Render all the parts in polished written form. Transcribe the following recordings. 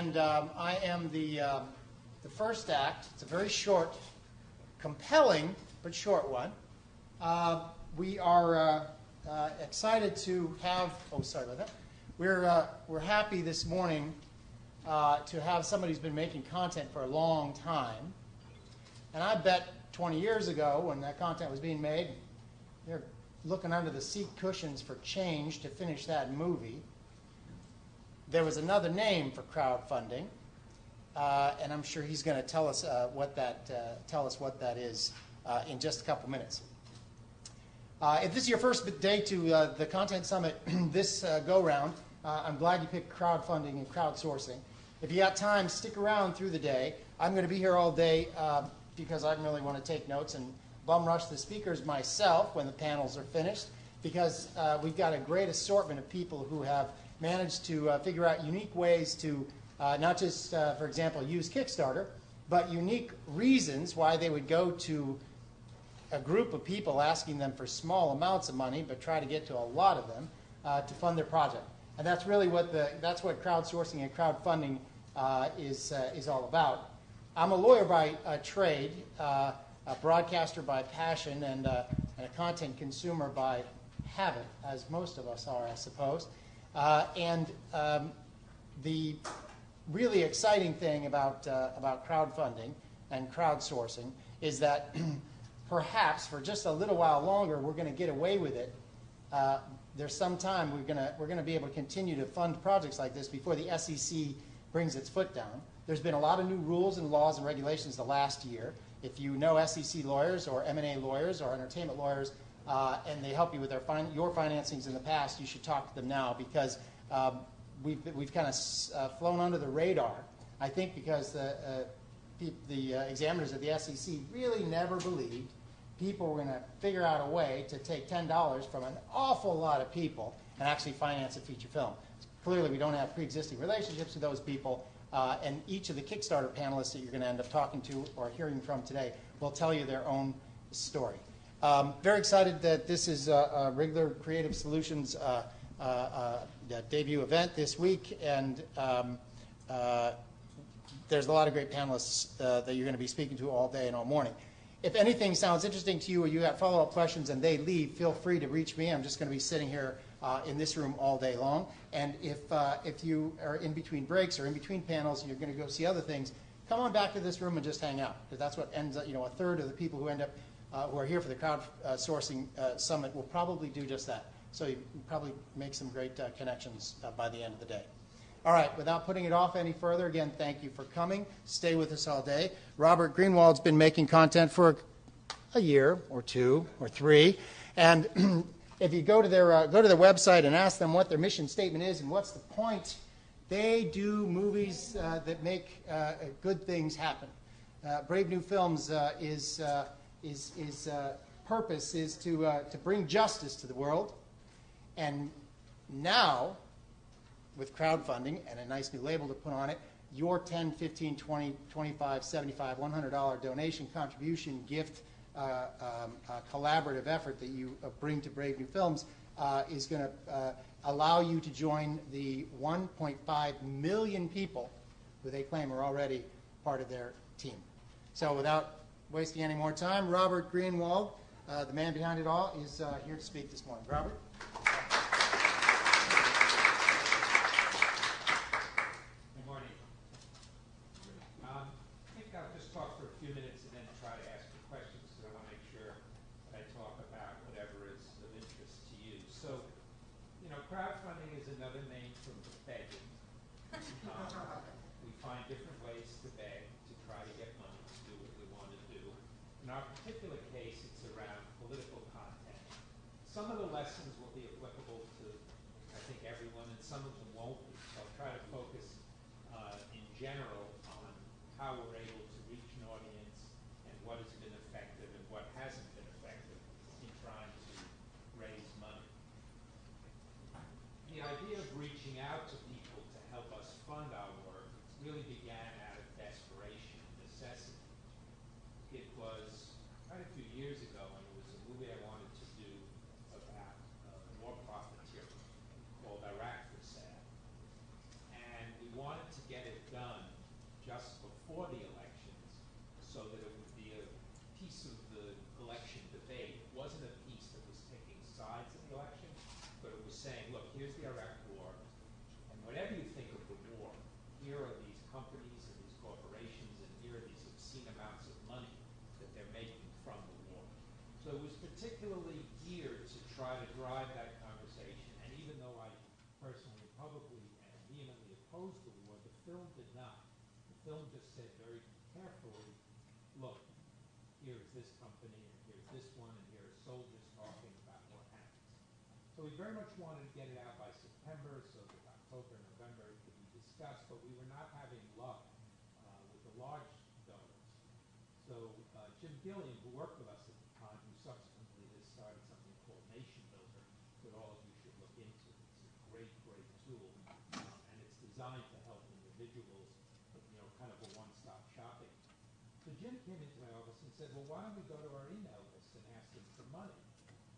and I am the first act. It's a very short, compelling but short one. We are excited to have. Oh, sorry about that. We're happy this morning to have somebody who's been making content for a long time, and I bet 20 years ago when that content was being made, they're looking under the seat cushions for change to finish that movie. There was another name for crowdfunding, and I'm sure he's going to tell us what that is in just a couple minutes. If this is your first day to the Content Summit this go-round, I'm glad you picked crowdfunding and crowdsourcing. If you got time, stick around through the day. I'm going to be here all day because I really want to take notes and bum rush the speakers myself when the panels are finished, because we've got a great assortment of people who have managed to figure out unique ways to not just, for example, use Kickstarter, but unique reasons why they would go to a group of people asking them for small amounts of money, but try to get to a lot of them to fund their project. And that's really what crowdsourcing and crowdfunding is all about. I'm a lawyer by trade, a broadcaster by passion, and a content consumer by habit, as most of us are, I suppose. The really exciting thing about crowdfunding and crowdsourcing is that perhaps for just a little while longer we're going to get away with it. There's some time we're going to be able to continue to fund projects like this before the SEC brings its foot down. There's been a lot of new rules and laws and regulations the last year. If you know SEC lawyers or M&A lawyers or entertainment lawyers and they help you with your financings in the past, you should talk to them now, because we've kind of flown under the radar, I think, because the examiners at the SEC really never believed people were going to figure out a way to take $10 from an awful lot of people and actually finance a feature film. Clearly, we don't have pre-existing relationships with those people, and each of the Kickstarter panelists that you're going to end up talking to or hearing from today will tell you their own story. Very excited that this is a regular Creative Solutions debut event this week, and there's a lot of great panelists that you're going to be speaking to all day and all morning. If anything sounds interesting to you or you got follow-up questions and they leave, feel free to reach me. I'm just going to be sitting here in this room all day long. And if you are in between breaks or in between panels and you're going to go see other things, come on back to this room and just hang out, because that's what ends up, a third of the people who end up who are here for the crowdsourcing summit will probably do just that. So you probably make some great connections by the end of the day. All right, without putting it off any further, again, thank you for coming. Stay with us all day. Robert Greenwald's been making content for a year or two or three, and if you go to their website and ask them what their mission statement is and what's the point, they do movies that make good things happen. Brave New Films is purpose is to bring justice to the world, and now, with crowdfunding and a nice new label to put on it, your $10, $15, $20, $25, $75, $100 donation, contribution, gift, collaborative effort that you bring to Brave New Films is going to allow you to join the 1.5 million people who they claim are already part of their team. So without wasting any more time, Robert Greenwald, the man behind it all, is here to speak this morning. Robert? Crowdfunding is another name for begging. We find different ways to beg to try to get money to do what we want to do. In our particular case, it's around political content. Some of the lessons will be applicable to, I think, everyone, and some of them won't be. So I'll try to focus in general on how we're able to reach an audience and what has been effective and what hasn't been effective in trying to raise money. The idea of reaching out to people to help us fund our work really began out of desperation and necessity. It was quite a few years ago, and it was a movie I wanted to do about war profiteering called Iraq for Sale. And we wanted to get it done film just said very carefully, look, here's this company, and here's this one, and here are soldiers talking about what happens. So we very much wanted to get it out by September so that October, November it could be discussed, but we were not having luck with the large donors. So Jim Gilliam, who worked with us at the time, who subsequently has started something called Nation Builder, that all of you should look into. It's a great, great tool, and it's designed to help individuals, kind of a one-stop shopping. So Jim came into my office and said, well, why don't we go to our email list and ask them for money?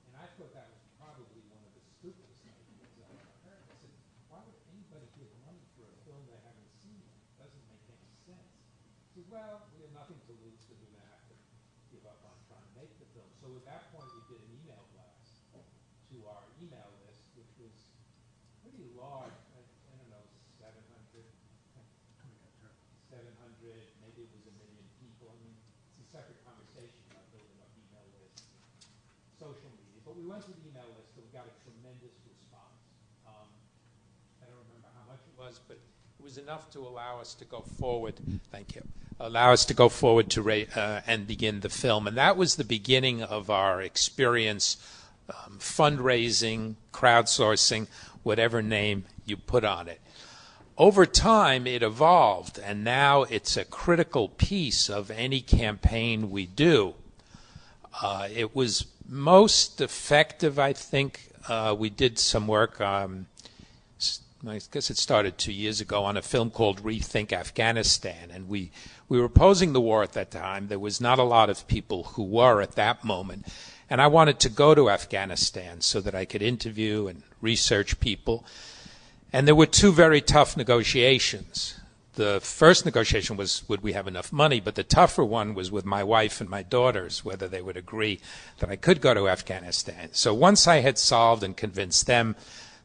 And I thought that was probably one of the stupidest ideas I ever heard. I said, why would anybody give money for a film they haven't seen? It doesn't make any sense. He said, well, we have nothing to lose, so we're going to have to give up on trying to make the film. So at that point, we did an email blast to our email list, which was pretty large. I don't know, 700, maybe it was 1 million people. I mean, it's a separate conversation about building up email lists, social media. But we went to the email list and we got a tremendous response. I don't remember how much it was, but it was enough to allow us to go forward. Thank you. Allow us to go forward to and begin the film. And that was the beginning of our experience, fundraising, crowdsourcing, whatever name you put on it. Over time, it evolved, and now it's a critical piece of any campaign we do. It was most effective, I think. We did some work, I guess it started 2 years ago, on a film called Rethink Afghanistan, and we were opposing the war at that time. There was not a lot of people who were at that moment, and I wanted to go to Afghanistan so that I could interview and research people. And there were two very tough negotiations. The first negotiation was, would we have enough money? But the tougher one was with my wife and my daughters, whether they would agree that I could go to Afghanistan. So once I had solved and convinced them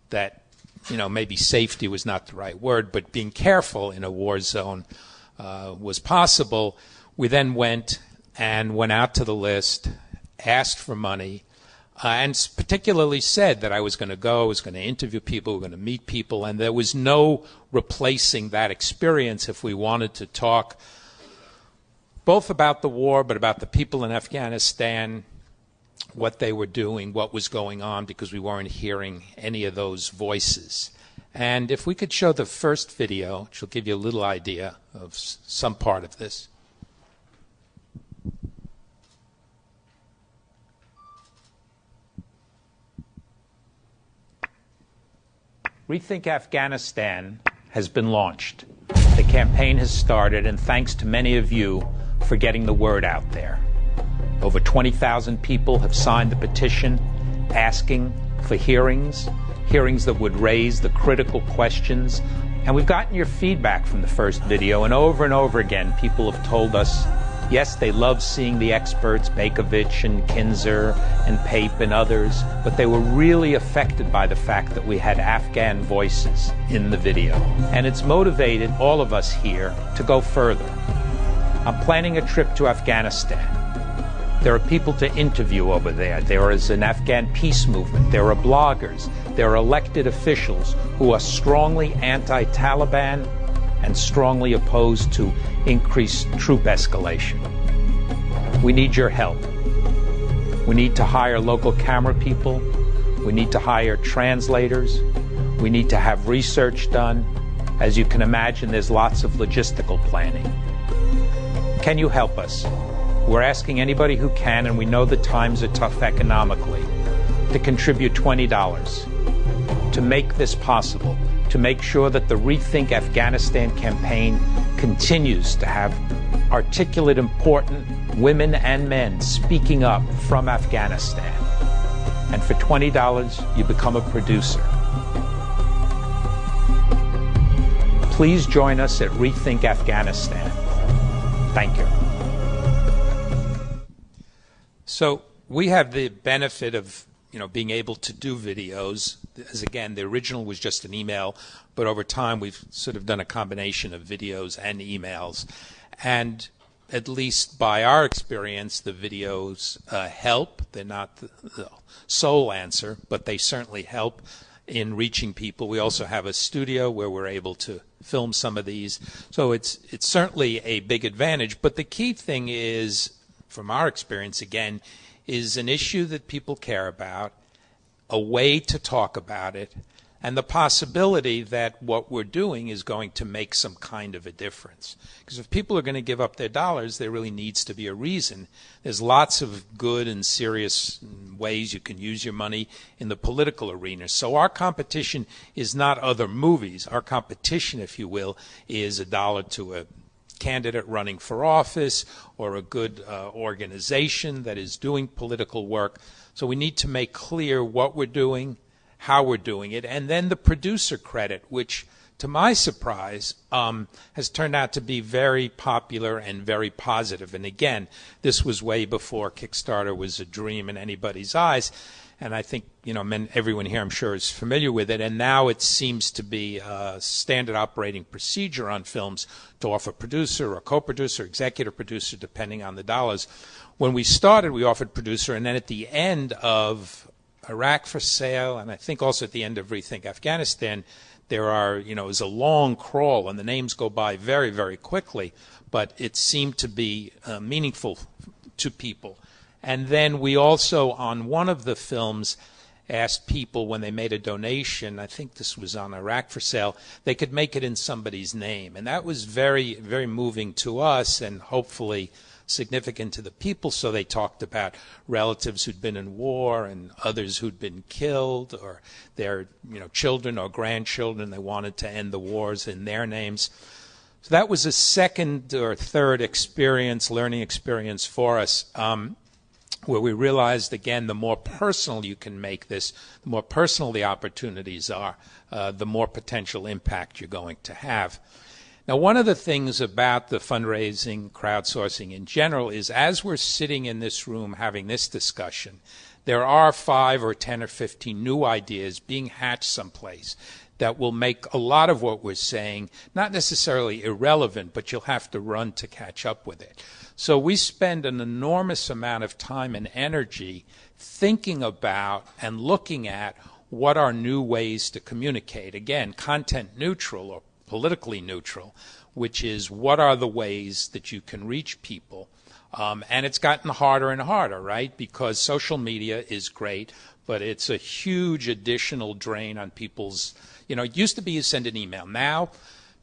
that, maybe safety was not the right word, but being careful in a war zone was possible, we then went out to the list, asked for money, and particularly said that I was going to go, I was going to interview people, we were going to meet people, and there was no replacing that experience if we wanted to talk both about the war, but about the people in Afghanistan, what they were doing, what was going on, because we weren't hearing any of those voices. And if we could show the first video, which will give you a little idea of some part of this. Rethink Afghanistan has been launched. The campaign has started, and thanks to many of you for getting the word out there. Over 20,000 people have signed the petition asking for hearings that would raise the critical questions. And we've gotten your feedback from the first video, and over again, people have told us, yes, they love seeing the experts, Bakovich and Kinzer and Pape and others, but they were really affected by the fact that we had Afghan voices in the video. And it's motivated all of us here to go further. I'm planning a trip to Afghanistan. There are people to interview over there. There is an Afghan peace movement. There are bloggers. There are elected officials who are strongly anti-Taliban and strongly opposed to increased troop escalation. We need your help. We need to hire local camera people. We need to hire translators. We need to have research done. As you can imagine, there's lots of logistical planning. Can you help us? We're asking anybody who can, and we know the times are tough economically, to contribute $20 to make this possible, to make sure that the Rethink Afghanistan campaign continues to have articulate, important women and men speaking up from Afghanistan. And for $20, you become a producer. Please join us at Rethink Afghanistan. Thank you. So we have the benefit of being able to do videos. As again, the original was just an email, but over time we've sort of done a combination of videos and emails. And at least by our experience, the videos help. They're not the sole answer, but they certainly help in reaching people. We also have a studio where we're able to film some of these. So it's certainly a big advantage. But the key thing is, from our experience again, is an issue that people care about, a way to talk about it, and the possibility that what we're doing is going to make some kind of a difference. Because if people are going to give up their dollars, there really needs to be a reason. There's lots of good and serious ways you can use your money in the political arena. So our competition is not other movies. Our competition, if you will, is $1 to a candidate running for office or a good organization that is doing political work. So we need to make clear what we're doing, how we're doing it, and then the producer credit, which, to my surprise, has turned out to be very popular and very positive. And again, this was way before Kickstarter was a dream in anybody's eyes. And I think, everyone here, I'm sure, is familiar with it. And now it seems to be a standard operating procedure on films to offer producer or co-producer, executive producer, depending on the dollars. When we started, we offered producer, and then at the end of Iraq for Sale, and I think also at the end of Rethink Afghanistan, there is a long crawl, and the names go by very, very quickly, but it seemed to be meaningful to people. And then we also, on one of the films, asked people when they made a donation, I think this was on Iraq for Sale, they could make it in somebody's name. And that was very, very moving to us and hopefully significant to the people. So they talked about relatives who'd been in war and others who'd been killed, or their children or grandchildren. They wanted to end the wars in their names. So that was a second or third learning experience for us, where we realized, again, the more personal you can make this, the more personal the opportunities are, the more potential impact you're going to have. Now, one of the things about the fundraising, crowdsourcing in general is, as we're sitting in this room having this discussion, there are 5 or 10 or 15 new ideas being hatched someplace that will make a lot of what we're saying not necessarily irrelevant, but you'll have to run to catch up with it. So we spend an enormous amount of time and energy thinking about and looking at what are new ways to communicate. Again, content neutral or politically neutral, which is what are the ways that you can reach people. And it's gotten harder and harder, right? Because social media is great, but it's a huge additional drain on people's, it used to be you send an email. Now,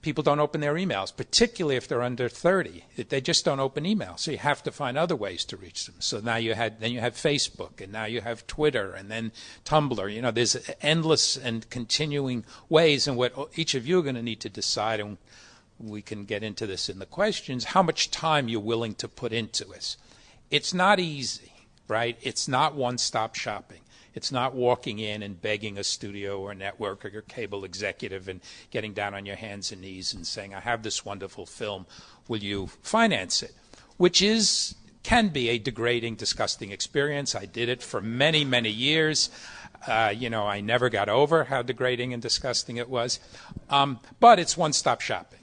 people don't open their emails, particularly if they're under 30. They just don't open email. So you have to find other ways to reach them. So now you have Facebook, and now you have Twitter, and then Tumblr. There's endless and continuing ways. And what each of you are going to need to decide, and we can get into this in the questions, how much time you're willing to put into this. It's not easy, right? It's not one-stop shopping. It's not walking in and begging a studio or a network or your cable executive and getting down on your hands and knees and saying, I have this wonderful film, will you finance it? Which can be a degrading, disgusting experience. I did it for many, many years. I never got over how degrading and disgusting it was. But it's one-stop shopping.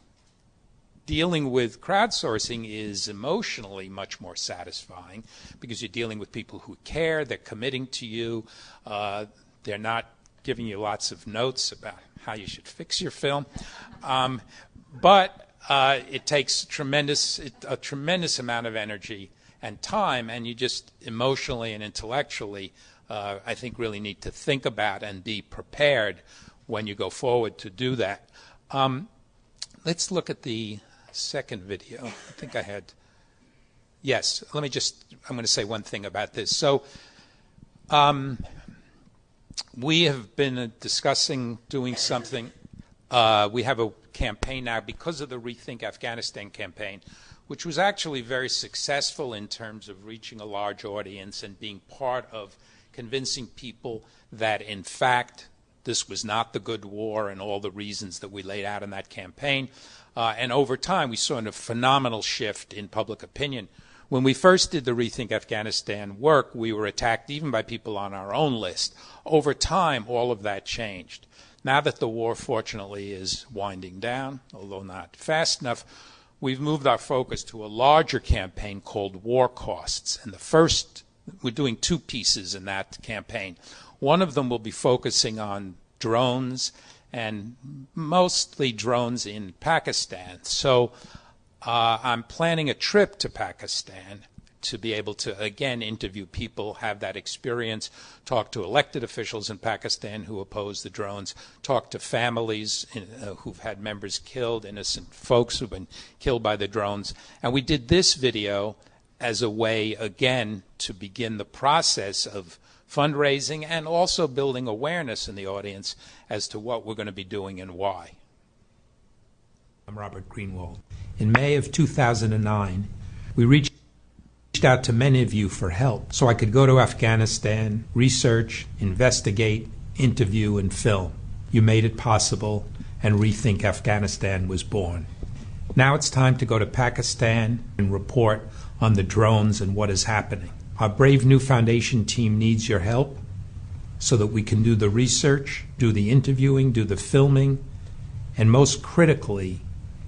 Dealing with crowdsourcing is emotionally much more satisfying because you're dealing with people who care, they're committing to you, they're not giving you lots of notes about how you should fix your film. But it takes a tremendous amount of energy and time, and you just emotionally and intellectually, I think, really need to think about and be prepared when you go forward to do that. Let's look at the second video. I think I had. Yes, I'm going to say one thing about this. So we have been discussing doing something. We have a campaign now because of the Rethink Afghanistan campaign, which was actually very successful in terms of reaching a large audience and being part of convincing people that, in fact, this was not the good war and all the reasons that we laid out in that campaign. And over time, we saw a phenomenal shift in public opinion. When we first did the Rethink Afghanistan work, we were attacked even by people on our own list. Over time, all of that changed. Now that the war, fortunately, is winding down, although not fast enough, we've moved our focus to a larger campaign called War Costs. And we're doing 2 pieces in that campaign. One of them will be focusing on drones, and mostly drones in Pakistan. So I'm planning a trip to Pakistan to be able to, again, interview people, have that experience, talk to elected officials in Pakistan who oppose the drones, talk to families who've had members killed, innocent folks who've been killed by the drones. And we did this video as a way, again, to begin the process of fundraising and also building awareness in the audience as to what we're going to be doing and why. I'm Robert Greenwald. In May of 2009, we reached out to many of you for help so I could go to Afghanistan, research, investigate, interview, and film. You made it possible, and Rethink Afghanistan was born. Now it's time to go to Pakistan and report on the drones and what is happening. Our brave new foundation team needs your help so that we can do the research, do the interviewing, do the filming, and most critically,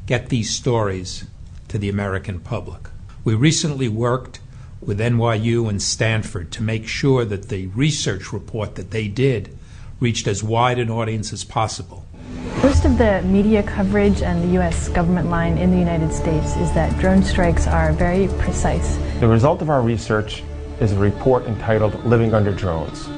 get these stories to the American public. We recently worked with NYU and Stanford to make sure that the research report that they did reached as wide an audience as possible. Most of the media coverage and the U.S. government line in the United States is that drone strikes are very precise. The result of our research is a report entitled Living Under Drones.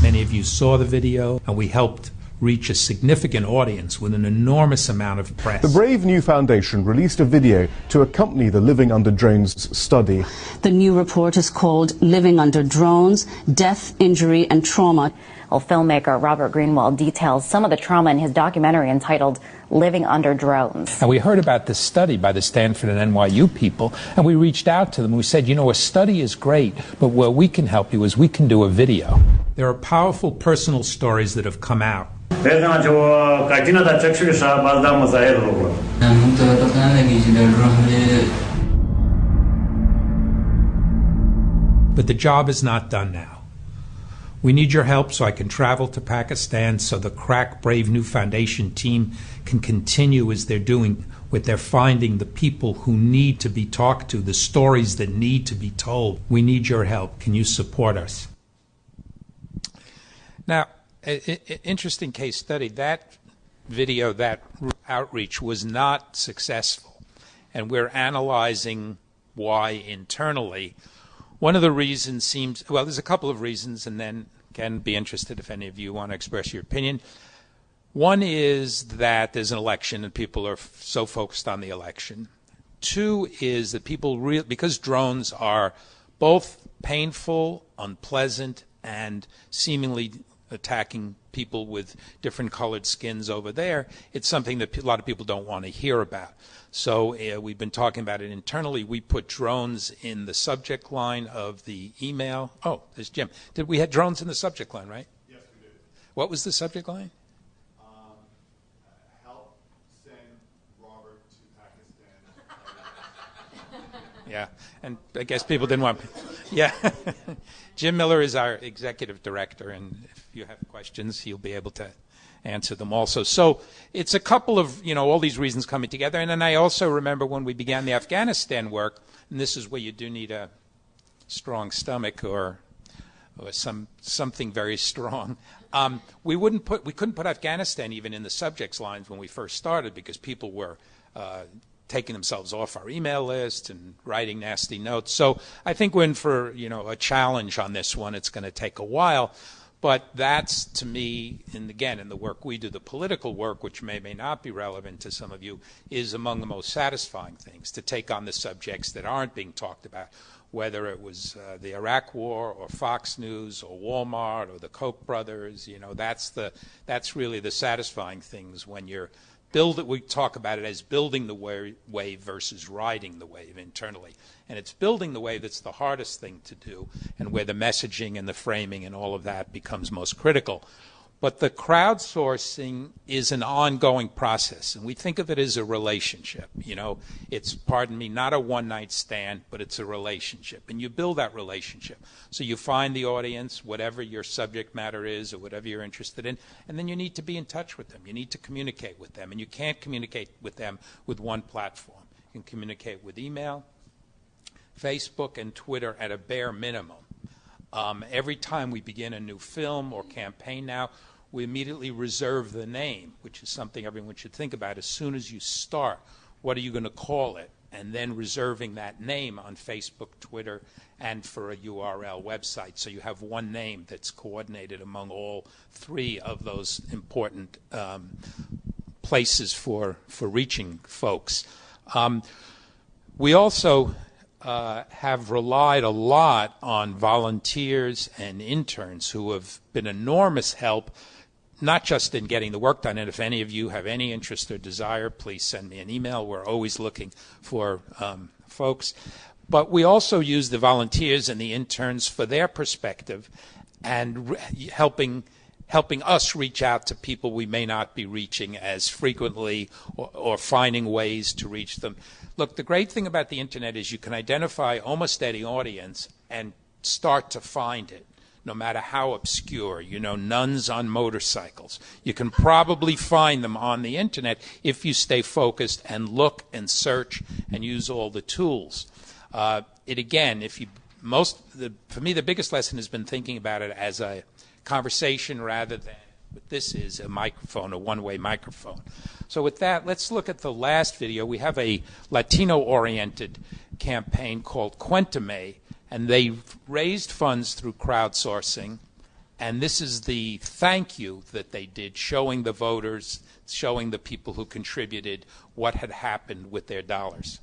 Many of you saw the video, and we helped reach a significant audience with an enormous amount of press. The Brave New Foundation released a video to accompany the Living Under Drones study. The new report is called Living Under Drones, Death, Injury and Trauma. Well, filmmaker Robert Greenwald details some of the trauma in his documentary entitled Living Under Drones. And we heard about this study by the Stanford and NYU people, and we reached out to them. We said, you know, a study is great, but where we can help you is we can do a video. There are powerful personal stories that have come out. But the job is not done now. We need your help so I can travel to Pakistan so the crack Brave New Foundation team can continue as they're doing with their finding the people who need to be talked to, the stories that need to be told. We need your help. Can you support us? Now, interesting case study. That video, that outreach was not successful, and we're analyzing why internally. One of the reasons seems, well, there's a couple of reasons, and then can be interested if any of you want to express your opinion. One is that there's an election and people are so focused on the election. Two is that people, because drones are both painful, unpleasant, and seemingly attacking people with different colored skins over there, it's something that a lot of people don't want to hear about. So we've been talking about it internally. We put drones in the subject line of the email. Oh, there's Jim. We had drones in the subject line, right? Yes, we did. What was the subject line? Help send Robert to Pakistan. Yeah, and I guess people didn't want. Yeah, Jim Miller is our executive director, and if you have questions, he'll be able to answer them also. So it's a couple of, all these reasons coming together. And then I also remember when we began the Afghanistan work, and this is where you do need a strong stomach or something very strong. We couldn't put Afghanistan even in the subjects lines when we first started because people were taking themselves off our email list and writing nasty notes. So I think we're in for a challenge on this one. It's going to take a while. But that's, to me, and again, in the work we do, the political work, which may not be relevant to some of you, is among the most satisfying things, to take on the subjects that aren't being talked about, whether it was the Iraq War or Fox News or Walmart or the Koch brothers. That's really the satisfying things when you're we talk about it as building the wave versus riding the wave internally. And it's building the wave that's the hardest thing to do, and where the messaging and the framing and all of that becomes most critical. But the crowdsourcing is an ongoing process, and we think of it as a relationship. It's, pardon me, not a one-night stand, but it's a relationship. And you build that relationship. So you find the audience, whatever your subject matter is or whatever you're interested in, and then you need to be in touch with them. You need to communicate with them, and you can't communicate with them with one platform. You can communicate with email, Facebook, and Twitter at a bare minimum. Every time we begin a new film or campaign now, we immediately reserve the name, which is something everyone should think about. As soon as you start, what are you going to call it? And then reserving that name on Facebook, Twitter, and for a URL website. So you have one name that's coordinated among all three of those important places for reaching folks. We also have relied a lot on volunteers and interns who have been enormous help, not just in getting the work done. And if any of you have any interest or desire, please send me an email. We're always looking for folks. But we also use the volunteers and the interns for their perspective and helping us reach out to people we may not be reaching as frequently or finding ways to reach them. Look, the great thing about the internet is you can identify almost any audience and start to find it, no matter how obscure. You know, nuns on motorcycles. You can probably find them on the internet if you stay focused and look and search and use all the tools. For me, the biggest lesson has been thinking about it as a conversation rather than what this is, a microphone, a one-way microphone. So with that, let's look at the last video. We have a Latino-oriented campaign called Cuéntame, and they raised funds through crowdsourcing. And this is the thank you that they did, showing the voters, showing the people who contributed what had happened with their dollars.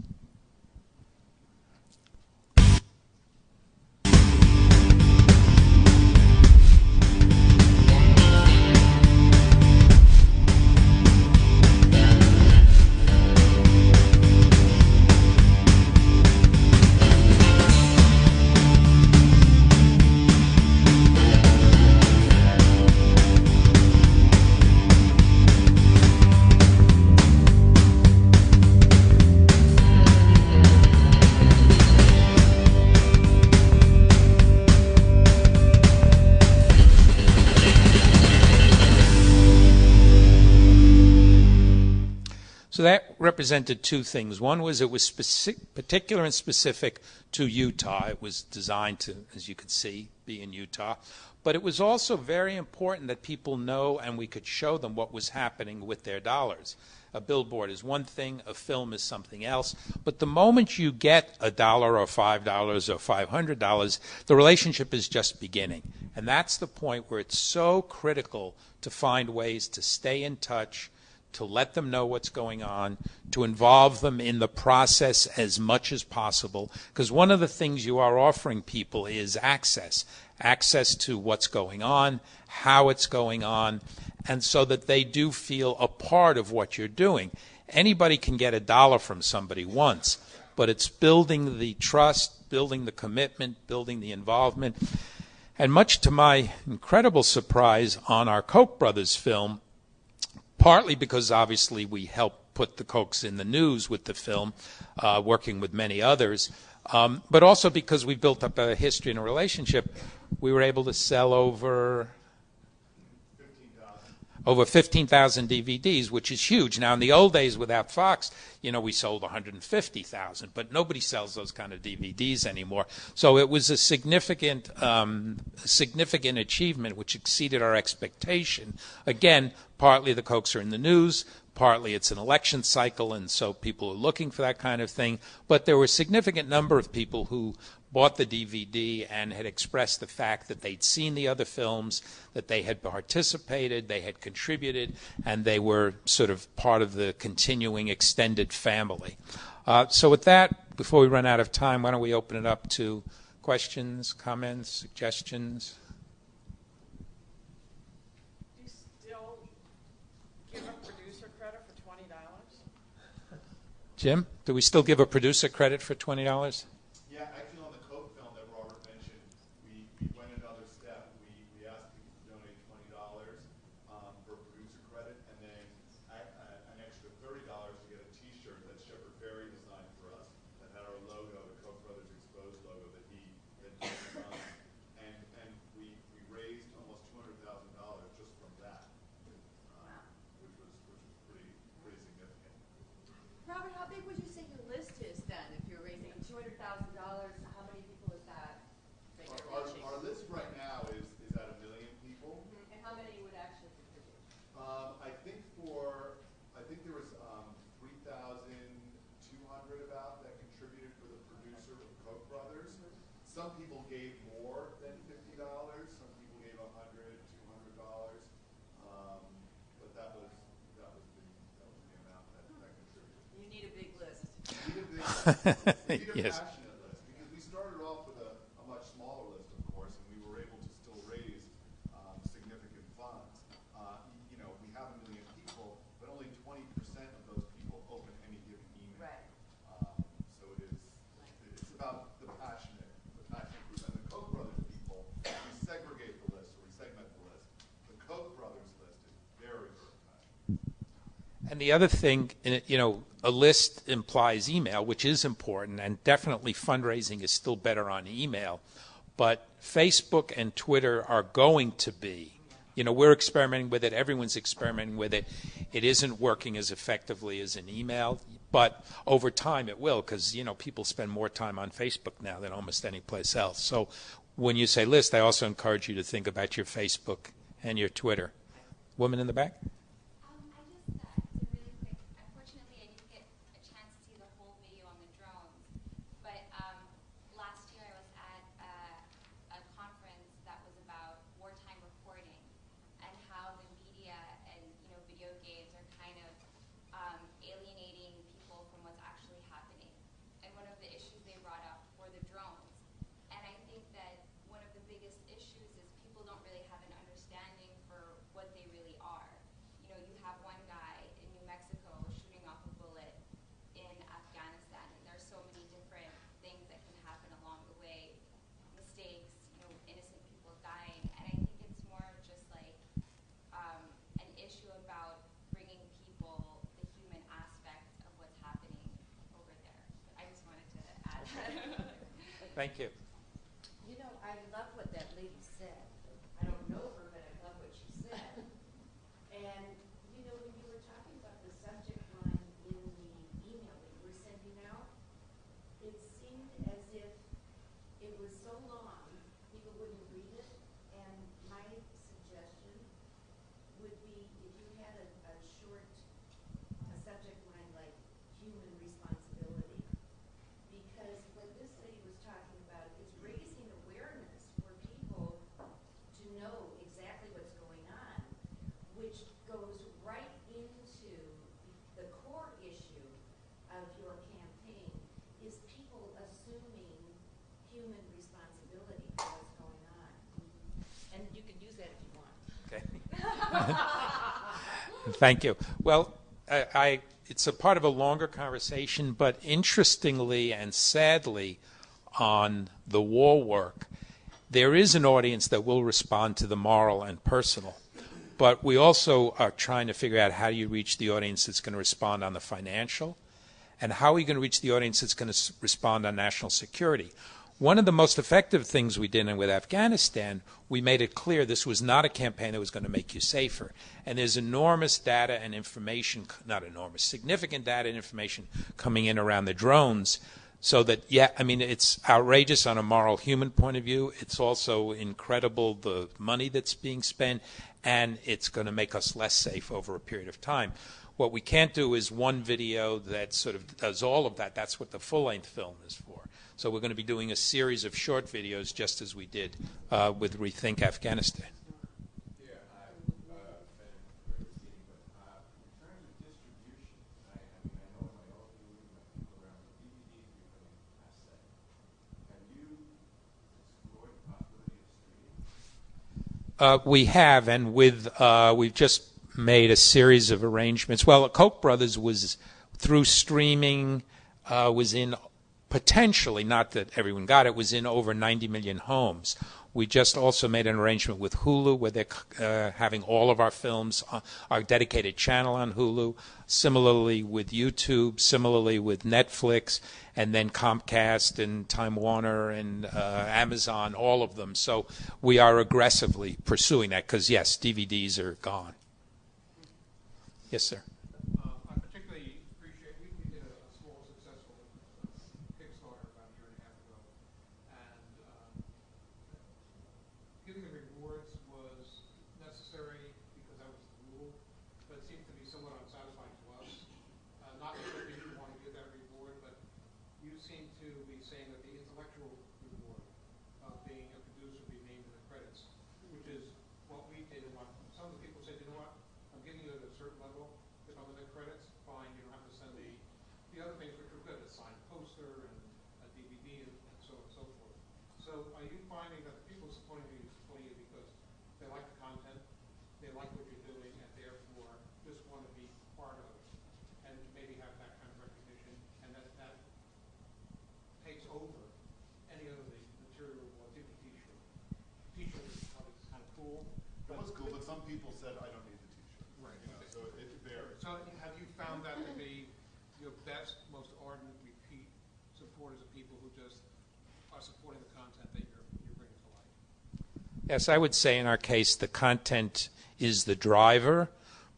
So that represented two things. One was it was particular and specific to Utah. It was designed to, as you could see, be in Utah. But it was also very important that people know and we could show them what was happening with their dollars. A billboard is one thing, a film is something else. But the moment you get $1 or $5 or $500, the relationship is just beginning. And that's the point where it's so critical to find ways to stay in touch, to let them know what's going on, to involve them in the process as much as possible. Because one of the things you are offering people is access to what's going on, how it's going on, and so that they do feel a part of what you're doing. Anybody can get $1 from somebody once, but it's building the trust, building the commitment, building the involvement. And much to my incredible surprise, on our Koch brothers film, partly because obviously we helped put the Kochs in the news with the film, working with many others, but also because we built up a history and a relationship, we were able to sell over 15,000 DVDs, which is huge. Now, in the old days without Fox, we sold 150,000, but nobody sells those kind of DVDs anymore. So it was a significant achievement, which exceeded our expectation. Again, partly the Kochs are in the news, partly it's an election cycle, and so people are looking for that kind of thing. But there were a significant number of people who bought the DVD and had expressed the fact that they'd seen the other films, that they had participated, they had contributed, and they were sort of part of the continuing extended family. So with that, before we run out of time, why don't we open it up to questions, comments, suggestions? Do you still give a producer credit for $20? Jim, do we still give a producer credit for $20? Our list some people gave more than $50. Some people gave $100, $200. But that was the amount that contributed. You need a big list. We need a big list. We need a Yes. passionate list, because we started off with a much smaller list, of course, and we were able to still raise significant funds. We have 1 million people, but only 20% of those people open any given email. Right. So it's about the passionate group. And the Koch brothers people, we segregate the list, or we segment the list. The Koch brothers list is very, very passionate. And the other thing, a list implies email, which is important, and definitely fundraising is still better on email. But Facebook and Twitter are going to be, we're experimenting with it, everyone's experimenting with it. It isn't working as effectively as an email, but over time it will, because, people spend more time on Facebook now than almost any place else. So when you say list, I also encourage you to think about your Facebook and your Twitter. Woman in the back? Thank you. I love what that lady said. I don't know her, but I love what she said. And, when you were talking about the subject line in the email that you were sending out, it seemed as if it was so long, people wouldn't read it. And my suggestion would be if you had a short subject line like human responsibility. Because what this lady was talking about is raising awareness for people to know exactly what's going on, which goes right into the core issue of your campaign, is people assuming human responsibility for what's going on. And you can use that if you want. Okay. Thank you. Well, it's a part of a longer conversation, but interestingly and sadly, on the war work, there is an audience that will respond to the moral and personal. But we also are trying to figure out how do you reach the audience that's going to respond on the financial, and how are you going to reach the audience that's going to respond on national security. One of the most effective things we did with Afghanistan, we made it clear this was not a campaign that was going to make you safer. And there's enormous data and information, not enormous, significant data and information coming in around the drones. So that, it's outrageous on a moral human point of view. It's also incredible the money that's being spent, and it's going to make us less safe over a period of time. What we can't do is one video that sort of does all of that. That's what the full-length film is for. So we're going to be doing a series of short videos, just as we did with Rethink Afghanistan. Yeah, I've been very keen, but in terms of distribution, I know in my old movie, my people around the DVDs becoming asset. Have you explored the possibility of streaming? We have, and we've just made a series of arrangements. Well, Koch brothers was through streaming, was in potentially, not that everyone got it, was in over 90 million homes. We just also made an arrangement with Hulu where they're having all of our films, our dedicated channel on Hulu, similarly with YouTube, similarly with Netflix, and then Comcast and Time Warner and Amazon, all of them. So we are aggressively pursuing that because, yes, DVDs are gone. Yes, sir. I particularly appreciate, we did a small successful Kickstarter about a year and a half ago, and giving the rewards was necessary because that was the rule, but it seemed to be somewhat unsatisfying to us. Not that we didn't want to give that reward, but you seem to be saying that the intellectual reward being a producer be named in the credits, which is what we did and what some of the people said, you know what, I'm getting you at a certain level, if I'm in the credits, fine, you don't have to send the other things which are good, a signed poster and a DVD and so on and so forth. So are you finding that the people supporting you because they like the content, they like what you're doing, and therefore just want to be part of it, and maybe have that kind of recognition, and that takes over any other material, well, take a t-shirt. T-shirt is probably kind of cool. It was cool, but some people said, I don't need the t-shirt. Right. You know, so it varies. So have you found that to be your best, most ardent, repeat supporters of people who just are supporting the content that you're bringing to life? Yes, I would say in our case the content is the driver,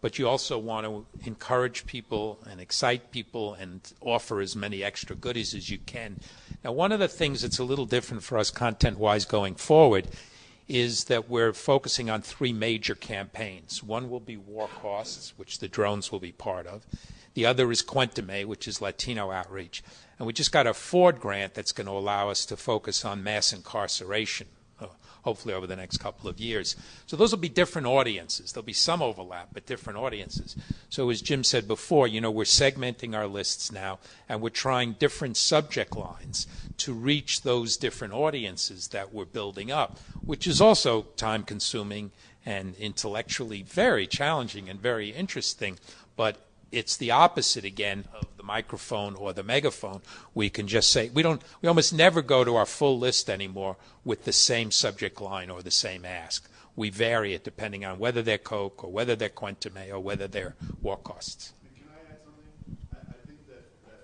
but you also want to encourage people and excite people and offer as many extra goodies as you can. Now, one of the things that's a little different for us content-wise going forward is that we're focusing on 3 major campaigns. One will be war costs, which the drones will be part of. The other is Cuéntame, which is Latino outreach. And we just got a Ford grant that's going to allow us to focus on mass incarceration, hopefully over the next couple of years. So those will be different audiences. There'll be some overlap, but different audiences. So as Jim said before, you know, we're segmenting our lists now, and we're trying different subject lines to reach those different audiences that we're building up, which is also time-consuming and intellectually very challenging and very interesting, but it's the opposite again of the microphone or the megaphone. We can just say we almost never go to our full list anymore with the same subject line or the same ask. We vary it depending on whether they're Coke or whether they're Cuéntame or whether they're war costs. Can I add something? I think that the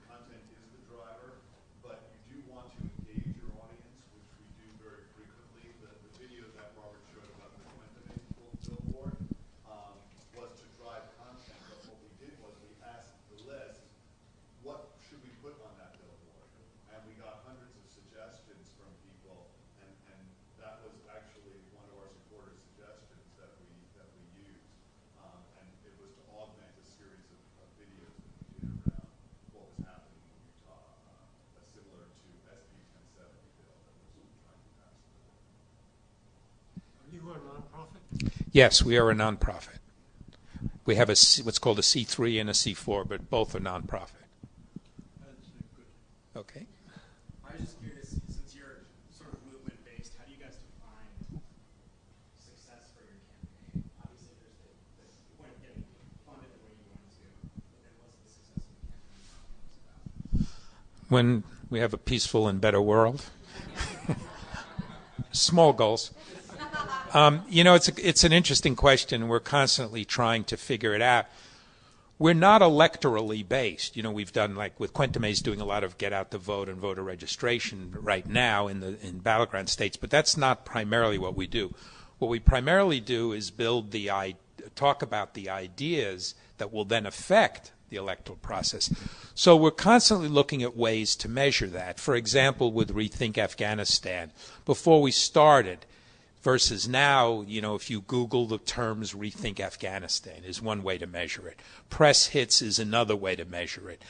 content is the driver, but you do want to engage your audience, which we do very frequently. The video that Robert showed about the Cuéntame billboard was to drive content, but what we did was we asked the list, what should we put on that billboard? And we got hundreds of suggestions from people, and that was actually one of our supporters' suggestions that we used. And it was to augment a series of videos that we did around what was happening in Utah, similar to SB 1070 bill that was trying to pass through. Are you a nonprofit? Yes, we are a nonprofit. We have what's called a C3 and a C4, but both are nonprofit. That's good. Okay. I was just curious, since you're sort of movement-based, how do you guys define success for your campaign? Obviously, there's the point of getting funded the way you want to, but then what's the success of the campaign about? When we have a peaceful and better world. Small goals. You know, it's an interesting question. We're constantly trying to figure it out. We're not electorally based. You know, we've done, like with Cuéntame's doing a lot of get out the vote and voter registration right now in battleground states, but that's not primarily what we do. What we primarily do is talk about the ideas that will then affect the electoral process. So we're constantly looking at ways to measure that. For example, with Rethink Afghanistan, before we started, versus now, you know, if you Google the terms Rethink Afghanistan is one way to measure it. Press hits is another way to measure it.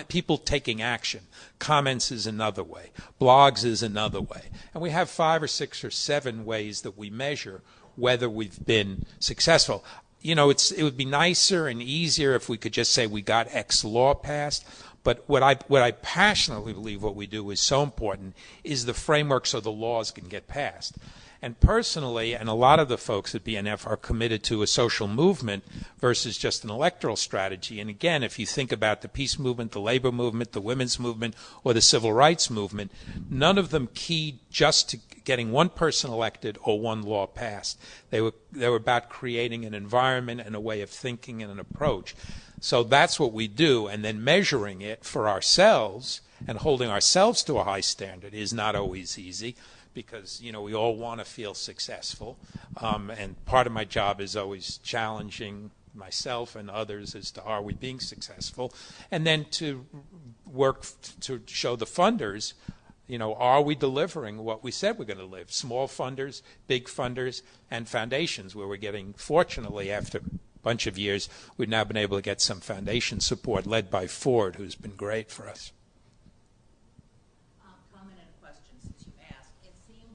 People taking action. Comments is another way. Blogs is another way. And we have 5 or 6 or 7 ways that we measure whether we've been successful. You know, it would be nicer and easier if we could just say we got X law passed. But what I passionately believe what we do is so important is the framework so the laws can get passed. And personally, and a lot of the folks at BNF are committed to a social movement versus just an electoral strategy. And again, if you think about the peace movement, the labor movement, the women's movement, or the civil rights movement, none of them keyed just to getting one person elected or one law passed. They were about creating an environment and a way of thinking and an approach. So that's what we do, and then measuring it for ourselves and holding ourselves to a high standard is not always easy. Because, you know, we all want to feel successful. And part of my job is always challenging myself and others as to are we being successful. And then to work to show the funders, you know, are we delivering what we said we're going to live? Small funders, big funders, and foundations where we're getting, fortunately, after a bunch of years, we've now been able to get some foundation support led by Ford, who's been great for us. Comment and a question since you asked. It seems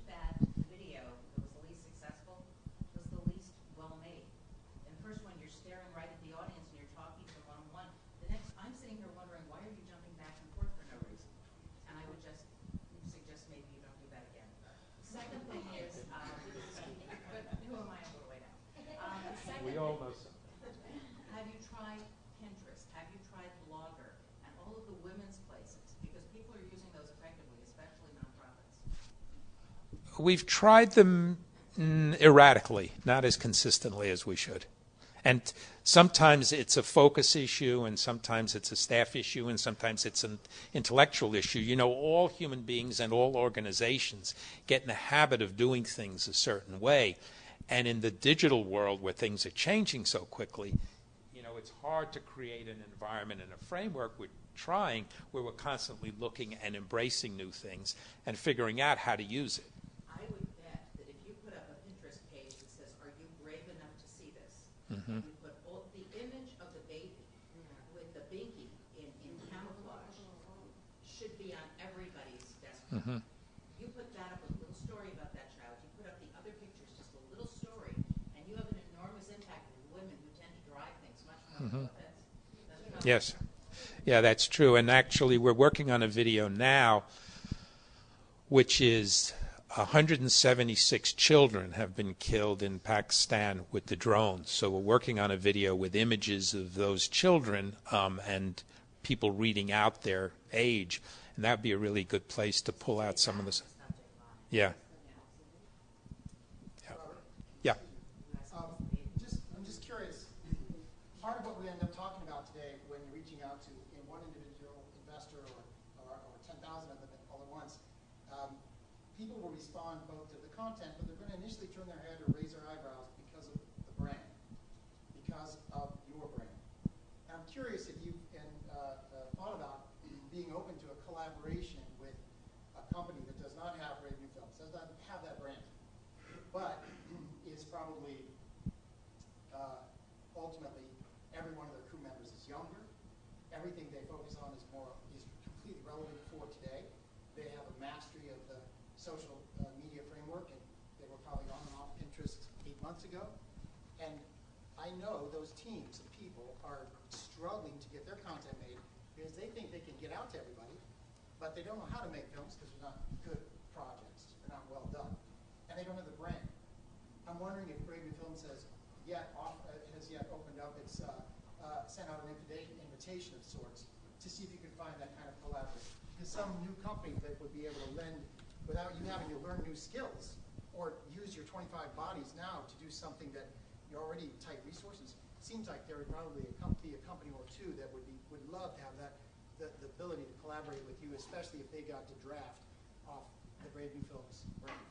We've tried them erratically, not as consistently as we should. And sometimes it's a focus issue, and sometimes it's a staff issue, and sometimes it's an intellectual issue. You know, all human beings and all organizations get in the habit of doing things a certain way. And in the digital world where things are changing so quickly, you know, it's hard to create an environment and a framework we're trying where we're constantly looking and embracing new things and figuring out how to use it. I would bet that if you put up a Pinterest page that says, "Are you brave enough to see this?" Mm-hmm. You put the image of the baby with the binky in camouflage should be on everybody's desktop. Mm-hmm. You put that up with a little story about that child. You put up the other pictures, just a little story, and you have an enormous impact with women who tend to drive things much more. Mm-hmm. Yes. Yeah, that's true. And actually, we're working on a video now, which is 176 children have been killed in Pakistan with the drones. So we're working on a video with images of those children and people reading out their age. And that would be a really good place to pull out some of this. Yeah. Yeah. I'm just curious. Part of what we end up talking about today when you're reaching out to one individual investor or 10,000 of them all at once, people will respond both to the content, but they're going to initially turn their head or raise their eyebrows because of the brand, because of your brand. And I'm curious if you've thought about being open to a collaboration with a company that does not have Brave New Films, does not have that brand, but is probably ultimately every one of their crew members is younger. Everything they focus on is completely relevant for today. They have a mastery of the social media framework, and they were probably on and off Pinterest 8 months ago. And I know those teams of people are struggling to get their content made because they think they can get out to everybody, but they don't know how to make films because they're not good projects. They're not well done. And they don't have the brand. I'm wondering if Brave New Films has yet opened up its sent out an invitation of sorts to see if you can find that kind of collaboration. Because some new company that would be able to lend without you having to learn new skills or use your 25 bodies now to do something that you're already tight resources. Seems like there would probably be a company or two that would love to have the ability to collaborate with you, especially if they got to draft off the Brave New Films brand.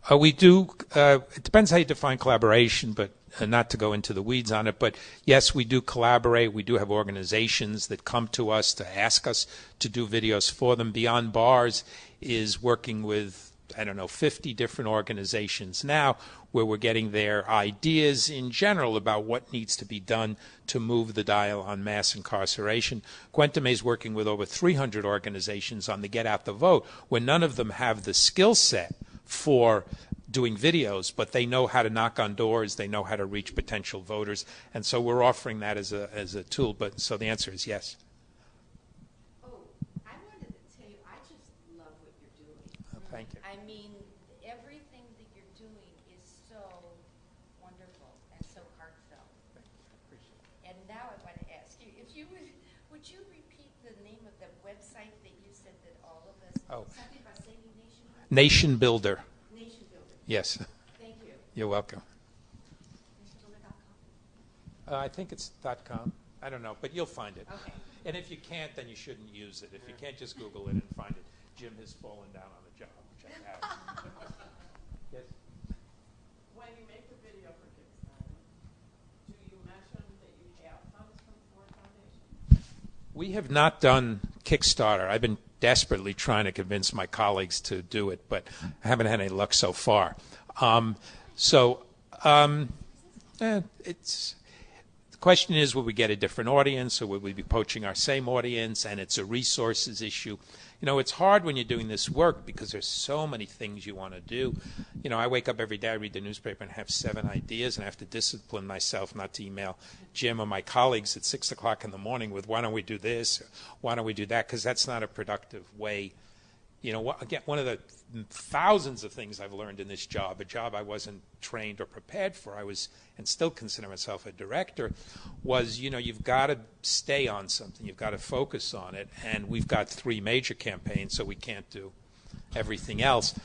We do, it depends how you define collaboration, but not to go into the weeds on it, but yes, we do collaborate. We do have organizations that come to us to ask us to do videos for them. Beyond Bars is working with, 50 different organizations now where we're getting their ideas in general about what needs to be done to move the dial on mass incarceration. Quentame is working with over 300 organizations on the Get Out the Vote, where none of them have the skill set for doing videos, but they know how to knock on doors, they know how to reach potential voters, and so we're offering that as a tool. But so the answer is yes. Oh, I wanted to tell you, I just love what you're doing. Oh, thank you. I mean, everything that you're doing is so wonderful and so heartfelt. Appreciate it. And now I want to ask you, if you would you repeat the name of the website that you said that all of us, something about saving nation? Nation Builder. Nation Builder. Yes. Thank you. You're welcome. NationBuilder.com? I think it's .com. I don't know, but you'll find it. Okay. And if you can't, then you shouldn't use it. If you can't, just Google it and find it. Jim has fallen down on the job, which I have. Yes? When you make a video for Kickstarter, do you mention that you have funds from Ford Foundation? We have not done Kickstarter. I've been desperately trying to convince my colleagues to do it, but I haven't had any luck so far. It's the question is, will we get a different audience, or will we be poaching our same audience? And it's a resources issue. It's hard when you're doing this work because there's so many things you want to do. I wake up every day, I read the newspaper, and have 7 ideas, and I have to discipline myself not to email Jim or my colleagues at 6 o'clock in the morning with, why don't we do this, or why don't we do that, because that's not a productive way. Again, one of the thousands of things I've learned in this job, a job I wasn't trained or prepared for, I was, and still consider myself a director, was, you've got to stay on something. You've got to focus on it. And we've got 3 major campaigns, so we can't do everything else.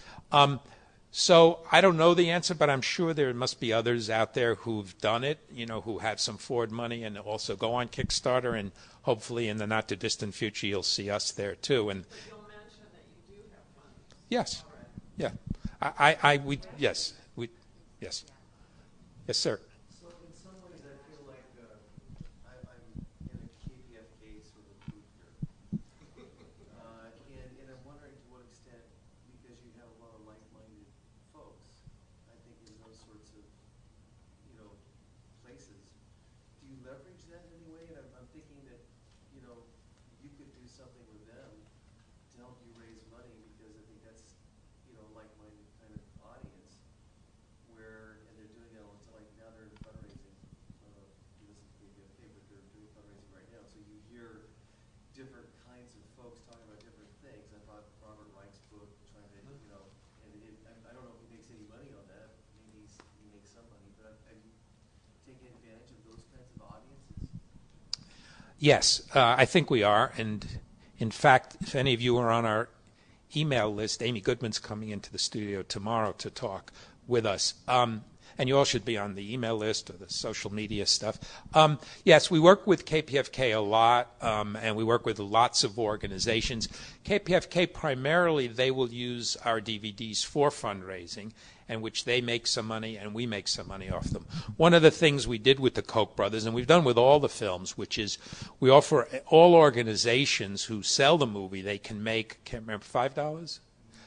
So I don't know the answer, but I'm sure there must be others out there who've done it, who have some forward money and also go on Kickstarter, and hopefully in the not too distant future you'll see us there too. And But you'll mention that you do have funds. yes, already. yeah, yes, yes, yes, sir. So in some ways I feel like I'm in a KPFK sort of group here. And I'm wondering to what extent, because you have a lot of like-minded folks, I think in those sorts of, places, do you leverage that in any way? And I'm thinking that, you could do something with them to help you raise money, because I think that's, a like-minded kind of audience and they're doing it all the time. Now they're in fundraising. You listen to KPFK, but they're doing fundraising right now. So you hear different kinds of folks talking about different things. I thought Robert Reich's book trying to, I don't know if he makes any money on that. Maybe he makes some money, but are you taking advantage of those kinds of audiences? Yes, I think we are. And in fact, if any of you are on our email list, Amy Goodman's coming into the studio tomorrow to talk with us. And you all should be on the email list or the social media stuff. Yes, we work with KPFK a lot, and we work with lots of organizations. KPFK primarily, they will use our DVDs for fundraising, and which they make some money and we make some money off them. One of the things we did with the Koch brothers, and we've done with all the films, which is we offer all organizations who sell the movie, they can make, can't remember, $5?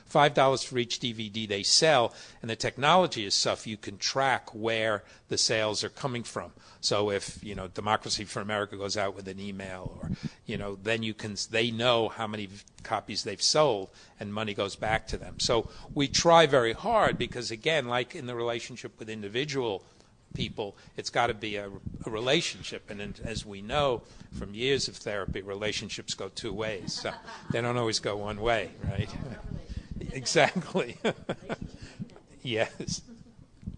$5 for each DVD they sell, and the technology is stuff you can track where the sales are coming from. So if Democracy for America goes out with an email, or then they know how many copies they've sold, and money goes back to them. So we try very hard because, again, like in the relationship with individual people, it's got to be a relationship, and as we know from years of therapy, relationships go two ways. So they don't always go one way, right? Exactly. Yes.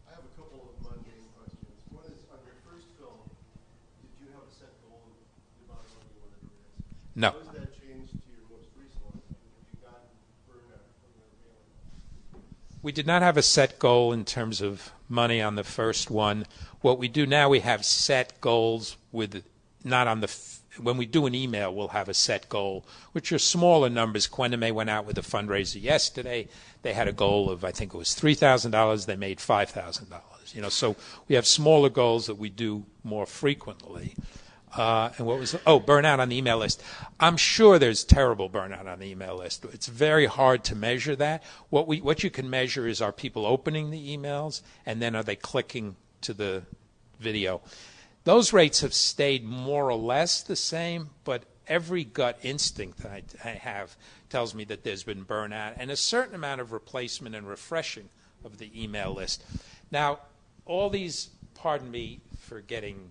I have a couple of mundane questions. One is, on your first film, did you have a set goal of the amount of money you wanted to raise? No. How has that changed to your most recent one? Have you gotten burnout from your mailing? We did not have a set goal in terms of money on the first one. What we do now, we have set goals with not on the when we do an email, we'll have a set goal, which are smaller numbers. Quendeme went out with a fundraiser yesterday. They had a goal of, I think it was $3,000. They made $5,000. So we have smaller goals that we do more frequently. And what was burnout on the email list? I'm sure there's terrible burnout on the email list. It's very hard to measure that. What you can measure is, are people opening the emails, and then are they clicking to the video? Those rates have stayed more or less the same, but every gut instinct that I have tells me that there's been burnout and a certain amount of replacement and refreshing of the email list. Now, all these, pardon me for getting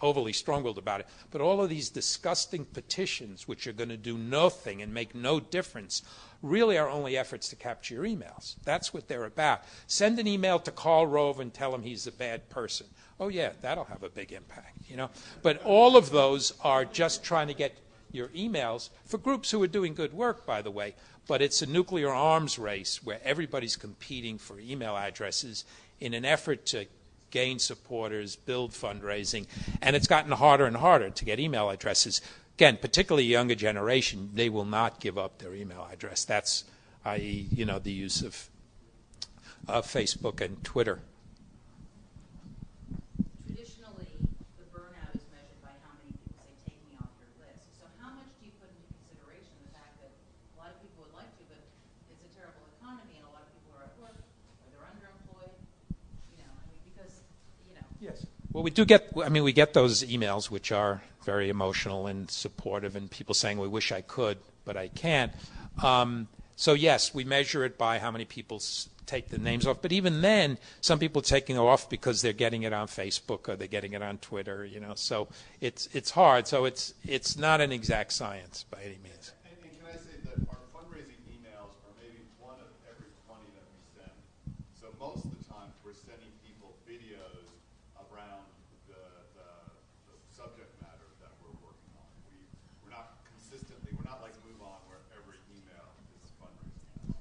overly strong-willed about it, but all of these disgusting petitions which are going to do nothing and make no difference really are only efforts to capture your emails. That's what they're about. Send an email to Karl Rove and tell him he's a bad person. Oh, yeah, that'll have a big impact, But all of those are just trying to get your emails for groups who are doing good work, by the way. But it's a nuclear arms race where everybody's competing for email addresses in an effort to gain supporters, build fundraising, and it's gotten harder and harder to get email addresses. Again, particularly younger generation, they will not give up their email address. That's, i.e., the use of Facebook and Twitter. Traditionally, the burnout is measured by how many people say, take me off your list. So how much do you put into consideration the fact that a lot of people would like to, but it's a terrible economy and a lot of people are at work or they're underemployed, because. Yes. Well, we do get, we get those emails which are very emotional and supportive, and people saying, we wish I could, but I can't. So yes, we measure it by how many people take the names off. But even then, some people are taking it off because they're getting it on Facebook or they're getting it on Twitter, So it's hard. So it's not an exact science by any means. And can I say that our fundraising emails are maybe one of every 20 that we send. So most of the time, we're sending people videos around the subject matter that we're working on. We're not consistently, we're not like Move On where every email is fundraising.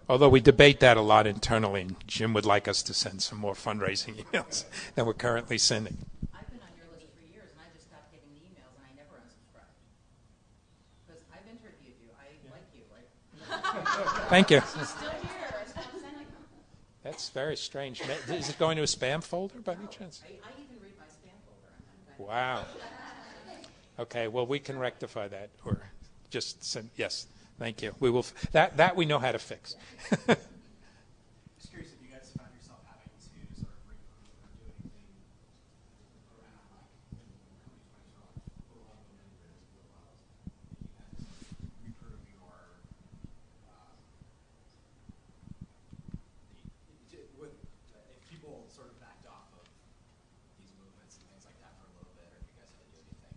Although we debate that a lot internally, and Jim would like us to send some more fundraising emails than we're currently sending. I've been on your list for years, and I just stopped getting the emails, and I never unsubscribed. Because I've interviewed you. I like you. Thank you. She's still here. I stopped sending them. That's very strange. Is it going to a spam folder by any chance? I even read my spam folder. Wow. Okay, well, we can rectify that, or just send, yes, thank you. We will, that we know how to fix. Just curious if you guys found yourself having to sort of reboot or do anything around, like, when companies might sort of overwhelm them in their levels, if you had to sort of reprove your, if people sort of backed off of these movements and things like that for a little bit, or if you guys had to do anything.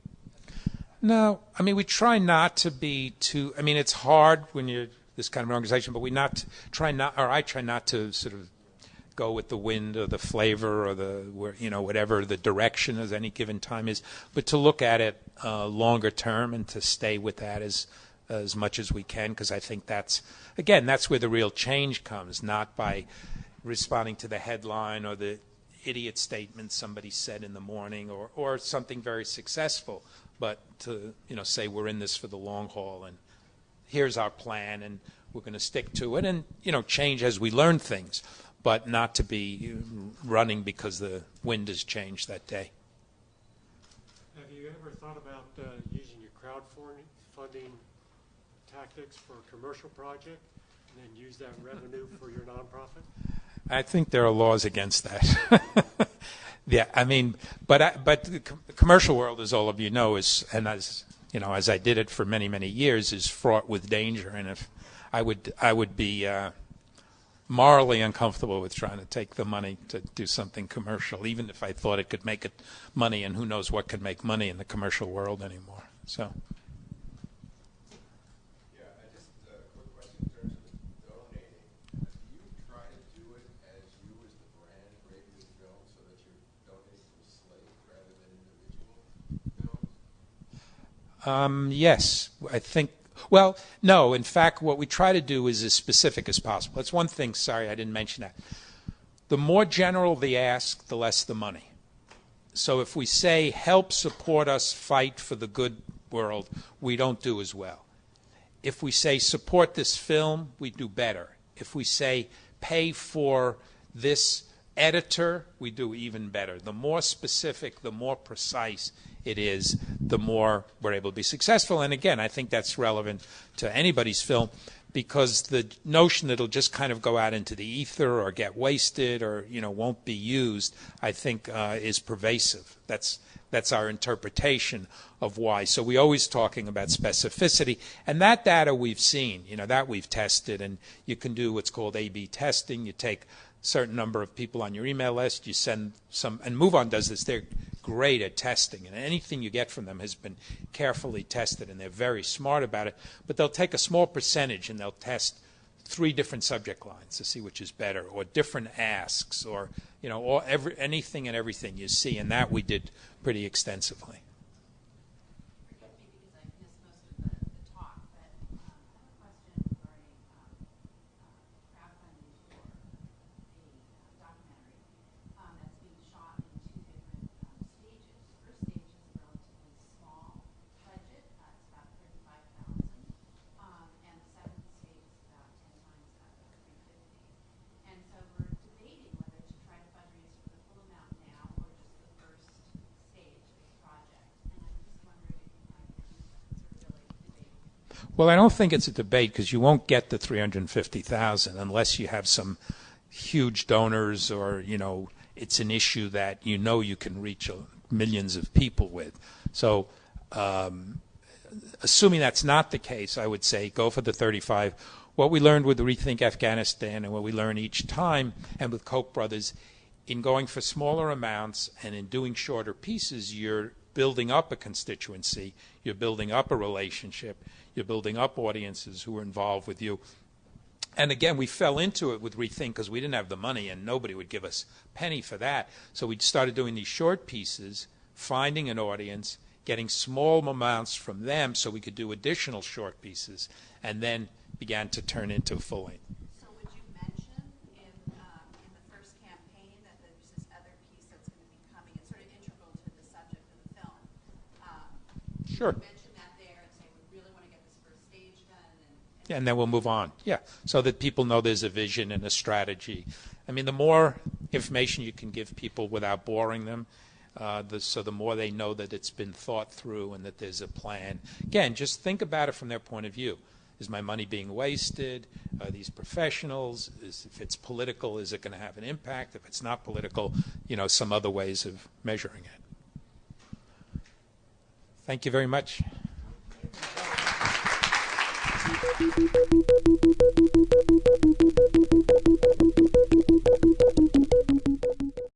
No, I mean, we try not to be too, I mean, it's hard when you're this kind of an organization, but I try not to sort of go with the wind or the flavor or whatever the direction at any given time is, but to look at it longer term and to stay with that as much as we can, because I think that's where the real change comes, not by responding to the headline or the idiot statement somebody said in the morning or something very successful, but to say we're in this for the long haul and here's our plan and we're going to stick to it and change as we learn things, but not to be running because the wind has changed that day. Have you ever thought about using your crowdfunding tactics for a commercial project and then use that revenue for your nonprofit? I think there are laws against that. Yeah, I mean, but the commercial world, as all of you know, as I did it for many, many years, is fraught with danger. And if I would be morally uncomfortable with trying to take the money to do something commercial, even if I thought it could make it money. And who knows what could make money in the commercial world anymore? So. Yes, I think, well, no, in fact, what we try to do is as specific as possible. That's one thing, sorry, I didn't mention that. The more general the ask, the less the money. So if we say, help support us fight for the good world, we don't do as well. If we say, support this film, we do better. If we say, pay for this editor, we do even better. The more specific, the more precise it is, the more we're able to be successful. And again, I think that's relevant to anybody's film, because the notion that it'll just kind of go out into the ether or get wasted or won't be used, I think is pervasive. That's our interpretation of why. So we're always talking about specificity, and that data we've seen, that we've tested, and you can do what's called A/B testing. You take a certain number of people on your email list, you send some, and MoveOn does this. They're great at testing, and anything you get from them has been carefully tested, and they're very smart about it. But they'll take a small percentage and they'll test 3 different subject lines to see which is better, or different asks, or anything and everything you see, and that we did pretty extensively. Well, I don't think it's a debate, because you won't get the $350,000 unless you have some huge donors, or it's an issue that you can reach millions of people with. So, assuming that's not the case, I would say go for the 35. What we learned with Rethink Afghanistan, and what we learn each time, and with Koch brothers, in going for smaller amounts and in doing shorter pieces, you're building up a constituency, you're building up a relationship, you're building up audiences who are involved with you. And again, we fell into it with Rethink because we didn't have the money and nobody would give us a penny for that. So we started doing these short pieces, finding an audience, getting small amounts from them so we could do additional short pieces, and then began to turn into full length. So would Sure. mention that there and say, we really want to get this first stage done. And then we'll move on. Yeah, so that people know there's a vision and a strategy. I mean, the more information you can give people without boring them, so the more they know that it's been thought through and that there's a plan. Again, just think about it from their point of view. Is my money being wasted? Are these professionals? If it's political, is it going to have an impact? If it's not political, some other ways of measuring it. Thank you very much.